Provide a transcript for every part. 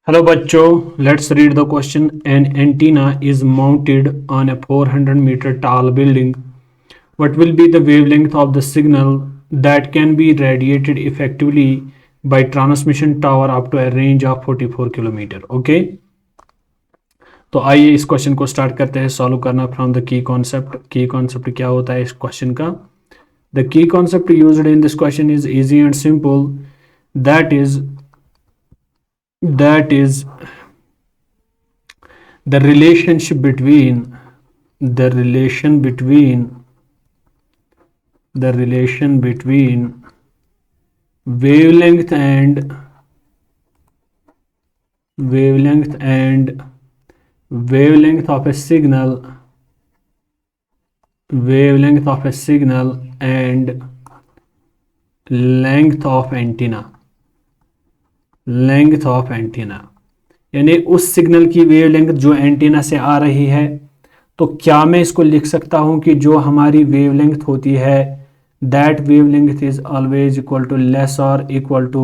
Hello बच्चों, let's read the question. An antenna is mounted on a 400 metre tall building. What will be the wavelength of the signal that can be radiated effectively by transmission tower up to a range of 44 kilometre? Okay, तो आइए इस question को start करते हैं solve करना from the key concept. की concept क्या होता है इस क्वेश्चन का? The key concept used in this question is easy and simple. That is the relationship between the relation between the relation between wavelength and wavelength of a signal and length of antenna. यानी उस signal की wavelength जो antenna से आ रही है. तो क्या मैं इसको लिख सकता हूं कि जो हमारी वेवलेंथ होती है that wavelength is always equal to less or equal to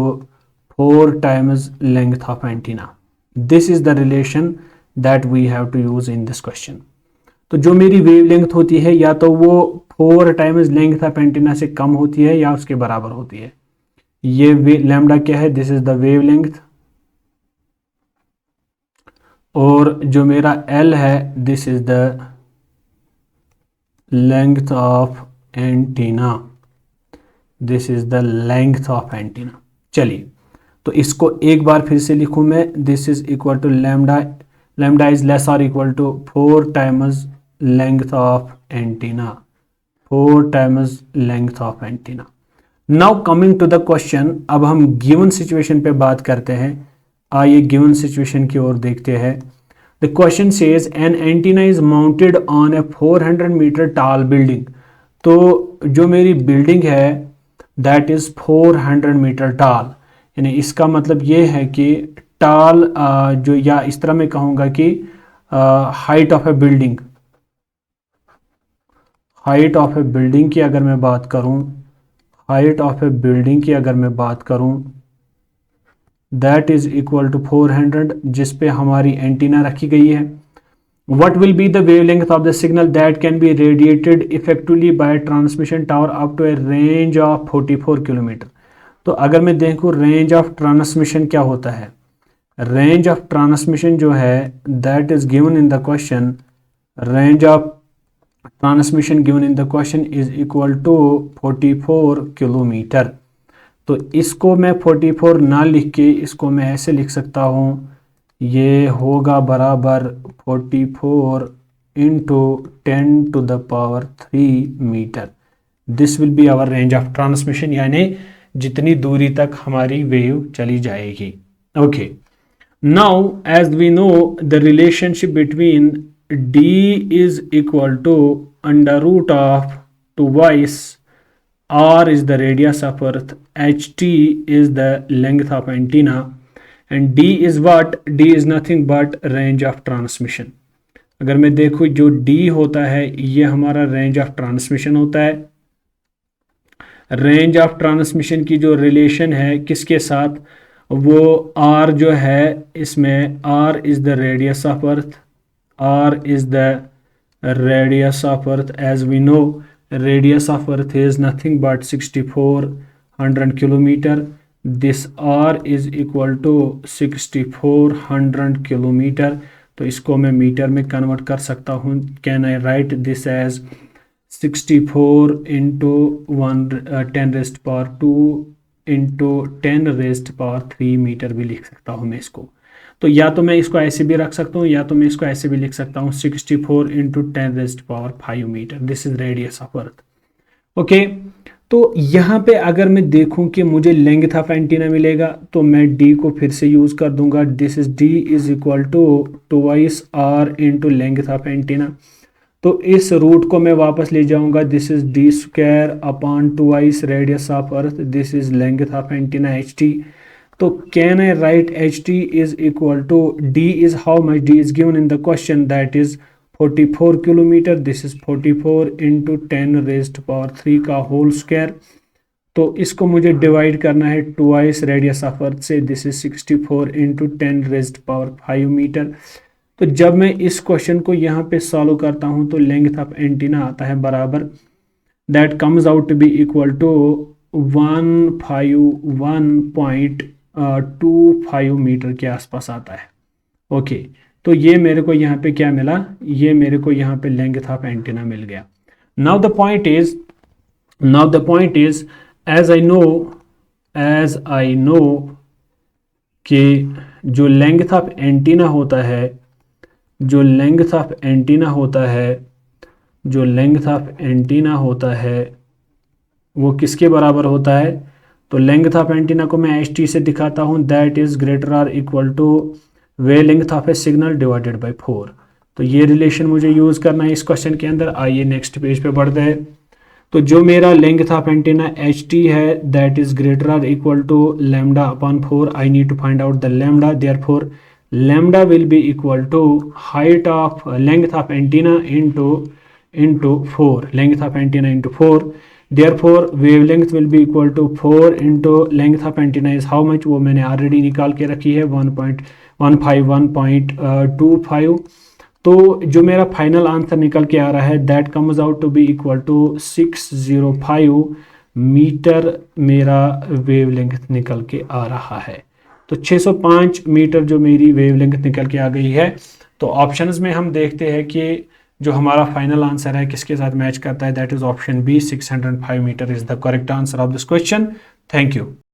4 times length of antenna. This is the relation that we have to use in this question. तो जो मेरी वेवलेंथ होती है या तो वो 4 टाइम्स लेंथ ऑफ एंटीना से कम होती है या उसके बराबर होती है. ये लैम्डा क्या है? This is the wavelength. और जो मेरा L है this is the length of antenna. चलिए, तो इसको एक बार फिर से लिखूं मैं. This is equal to lambda is less or equal to 4 times length of antenna. Now coming to the question. अब हम गिवन सिचुएशन पे बात करते हैं. आइए गिवन सिचुएशन की ओर देखते हैं. The question says an antenna is mounted on a 400 metre tall building. तो जो मेरी बिल्डिंग है दैट इज 400 मीटर टॉल. यानी इसका मतलब ये है कि टॉल जो, या इस तरह मैं कहूँगा कि हाइट ऑफ ए बिल्डिंग की अगर मैं बात करूँ दैट इज इक्वल टू 400 जिस पे हमारी एंटीना रखी गई है. What will be the wavelength of the signal that can be radiated effectively by transmission tower up to a range of 44 kilometre. तो अगर मैं देखूँ रेंज ऑफ ट्रांसमिशन क्या होता है, रेंज ऑफ ट्रांसमिशन जो है that is given in the question. Range of transmission given in the question is equal to 44 kilometre. तो इसको मैं 44 ना लिख के इसको मैं ऐसे लिख सकता हूँ. ये होगा बराबर 44 into 10 to the power 3 metre. This will be our range of transmission, यानी जितनी दूरी तक हमारी वेव चली जाएगी. Okay, now as we know the relationship between D is equal to under root of 2y. R is the radius of earth, HT is the length of antenna, and D is what? D is nothing but range of transmission. अगर मैं देखूँ जो D होता है ये हमारा range of transmission होता है. रेंज ऑफ ट्रांसमिशन की जो रिलेशन है किसके साथ, वो R जो है इसमें R is the radius of earth. As we know, radius of earth is nothing but 6400 kilometer. This R is equal to 6400 kilometer. तो इसको मैं मीटर में कन्वर्ट कर सकता हूँ. Can I write this as 64 into 10 raised power 2 into 10 raised power 3 metre भी लिख सकता हूँ मैं इसको. तो या तो मैं इसको ऐसे भी रख सकता हूँ या तो मैं इसको ऐसे भी लिख सकता हूँ 64 into 10 raised power 5 metre. This is radius of earth. Okay, तो यहाँ पे अगर मैं देखूँ कि मुझे लेंथ ऑफ एंटीना मिलेगा तो मैं D को फिर से यूज कर दूंगा. This is D is equal to 2y R into length of antenna. तो इस रूट को मैं वापस ले जाऊंगा. This is D square upon 2y radius of earth. This is length of antenna HT. तो can I write HT is equal to D is how much? D is given in the question that is 44 kilometre. This is 44 into 10 raised power 3 का whole square. तो इसको मुझे divide करना है twice radius of अर्थ से, this is 64 into 10⁻⁵ metre. तो जब मैं इस क्वेश्चन को यहाँ पे सॉल्व करता हूँ तो लेंथ ऑफ एंटीना आता है बराबर, that comes out to be equal to 151.25 metre के आसपास आता है। ओके, तो ये मेरे को यहाँ पे क्या मिला, ये मेरे को यहाँ पे लेंथ ऑफ एंटीना मिल गया। Now the point is as I know कि जो लेंथ ऑफ एंटीना होता है, जो लेंथ ऑफ एंटीना होता है वो किसके बराबर होता है। तो लेंथ ऑफ एंटीना को मैं एच टी से दिखाता हूँ, that is greater or equal to wavelength of a signal divided by 4। तो ये रिलेशन मुझे यूज करना है इस क्वेश्चन के अंदर। आइए नेक्स्ट पेज पे बढ़ते हैं। तो जो मेरा length of antenna H T है that is greater or equal to lambda upon 4। I need to find out the lambda, therefore lambda will be equal to height of length of antenna into 4, length of antenna into 4, therefore wavelength will be equal to 4 into length of antenna is how much, वो मैंने already निकाल के रखी है 1.151.25। तो जो मेरा final answer निकल के आ रहा है that comes out to be equal to 605 metre मेरा वेवलेंथ निकल के आ रहा है। तो 605 मीटर जो मेरी वेवलेंथ निकल के आ गई है। तो ऑप्शंस में हम देखते हैं कि जो हमारा फाइनल आंसर है किसके साथ मैच करता है, that is option B, 605 metre is the correct answer of this question. Thank you.